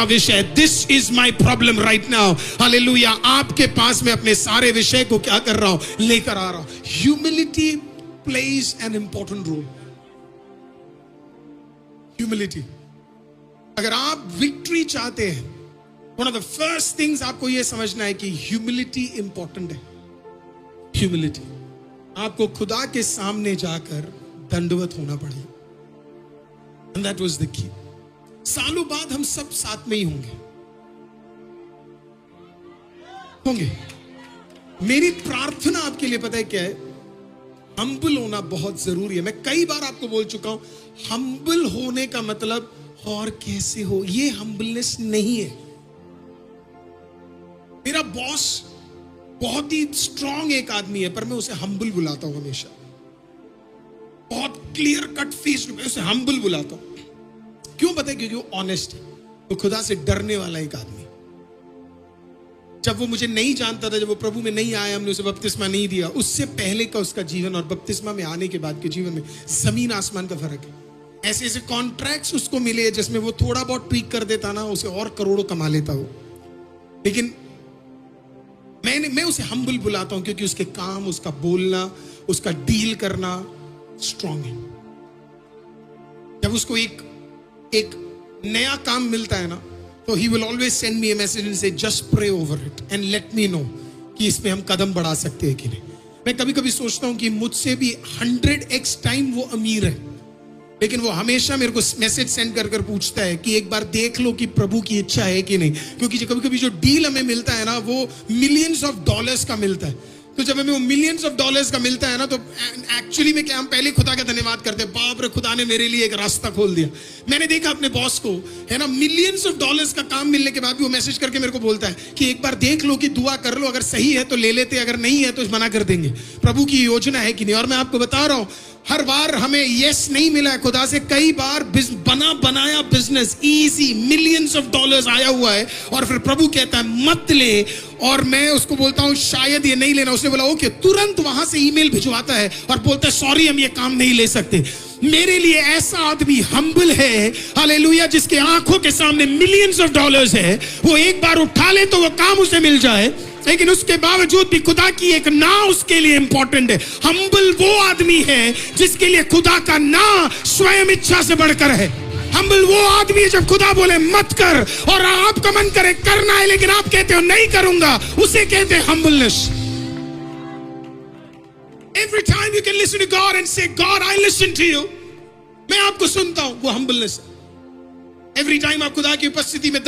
विषय, this is my problem right now. Hallelujah. आपके पास मैं अपने सारे विषय को क्या कर रहा हूं, लेकर आ रहा हूं। Humility plays an important role. Humility, अगर आप विक्ट्री चाहते हैं, one of the first things आपको यह समझना है कि ह्यूमिलिटी इंपॉर्टेंट है। ह्यूमिलिटी, आपको खुदा के सामने जाकर दंडवत होना पड़ेगा। And that was the key. सालों बाद हम सब साथ में ही होंगे। मेरी प्रार्थना आपके लिए पता है क्या है? हम्बल होना बहुत जरूरी है। मैं कई बार आपको बोल चुका हूं, हम्बल होने का मतलब और कैसे हो, ये हम्बलनेस नहीं है। मेरा बॉस बहुत ही स्ट्रांग एक आदमी है, पर मैं उसे हम्बल बुलाता हूं हमेशा। बहुत क्लियर कट फेस में उसे हम्बल बुलाता हूं। क्यों पता है? क्योंकि वो ऑनेस्ट है, वो खुदा से डरने वाला एक आदमी। जब वो मुझे नहीं जानता था, जब वो प्रभु में नहीं आया, हमने उसे बपतिस्मा नहीं दिया, उससे पहले का उसका जीवन और बपतिस्मा में आने के बाद के जीवन में जमीन आसमान का फर्क है। ऐसे ऐसे कॉन्ट्रैक्ट्स उसको मिले जिसमें वो थोड़ा बहुत ट्वीक कर देता ना, उसे और करोड़ों कमा लेता वो। लेकिन मैं उसे हम्बल बुलाता हूं क्योंकि उसके काम, उसका बोलना, उसका डील करना स्ट्रांग है। जब उसको एक नया काम मिलता है ना, तो he will always send me a message and say just pray over it and let me know कि इसमें हम कदम बढ़ा सकते हैं कि नहीं। मैं कभी कभी सोचता हूं कि मुझसे भी 100x टाइम वो अमीर है, लेकिन वो हमेशा मेरे को मैसेज सेंड कर कर पूछता है कि एक बार देख लो कि प्रभु की इच्छा है कि नहीं। क्योंकि कभी कभी जो डील हमें मिलता है ना, वो मिलियंस ऑफ डॉलर्स का मिलता है। तो जब हमें वो मिलियंस ऑफ डॉलर्स का मिलता है ना, तो एक्चुअली में क्या, हम पहले खुदा का धन्यवाद करते हैं, बाप रे खुदा ने मेरे लिए एक रास्ता खोल दिया। मैंने देखा अपने बॉस को, है ना, मिलियंस ऑफ डॉलर्स का काम मिलने के बाद भी वो मैसेज करके मेरे को बोलता है कि एक बार देख लो कि दुआ कर लो, अगर सही है तो ले लेते, अगर नहीं है तो मना कर देंगे। प्रभु की योजना है कि नहीं। और मैं आपको बता रहा हूं, हर बार हमें यस नहीं मिला है खुदा से। कई बार बना बनाया business easy, millions of dollars आया हुआ है, और फिर प्रभु कहता है मत ले, और मैं उसको बोलता हूं शायद ये नहीं लेना। उसने बोला ओके, तुरंत वहां से ईमेल भिजवाता है और बोलता है सॉरी हम ये काम नहीं ले सकते। मेरे लिए ऐसा आदमी हम्बल है, हालेलुया, जिसके आंखों के सामने मिलियंस ऑफ डॉलर्स है। वो एक बार उठा ले तो वो काम उसे मिल जाए, लेकिन उसके बावजूद भी खुदा की एक ना उसके लिए इंपॉर्टेंट है। हम्बल वो आदमी है जिसके लिए खुदा का ना स्वयं इच्छा से बढ़कर है। हम्बल वो आदमी है जब खुदा बोले मत कर और आपका मन करे करना है, लेकिन आप कहते हो नहीं करूंगा, उसे कहते हैं humbleness. Every time you can listen to God and say God I listen to you, मैं आपको सुनता हूं, वो हम्बलनेस है। Every time आप खुदा की उपस्थिति में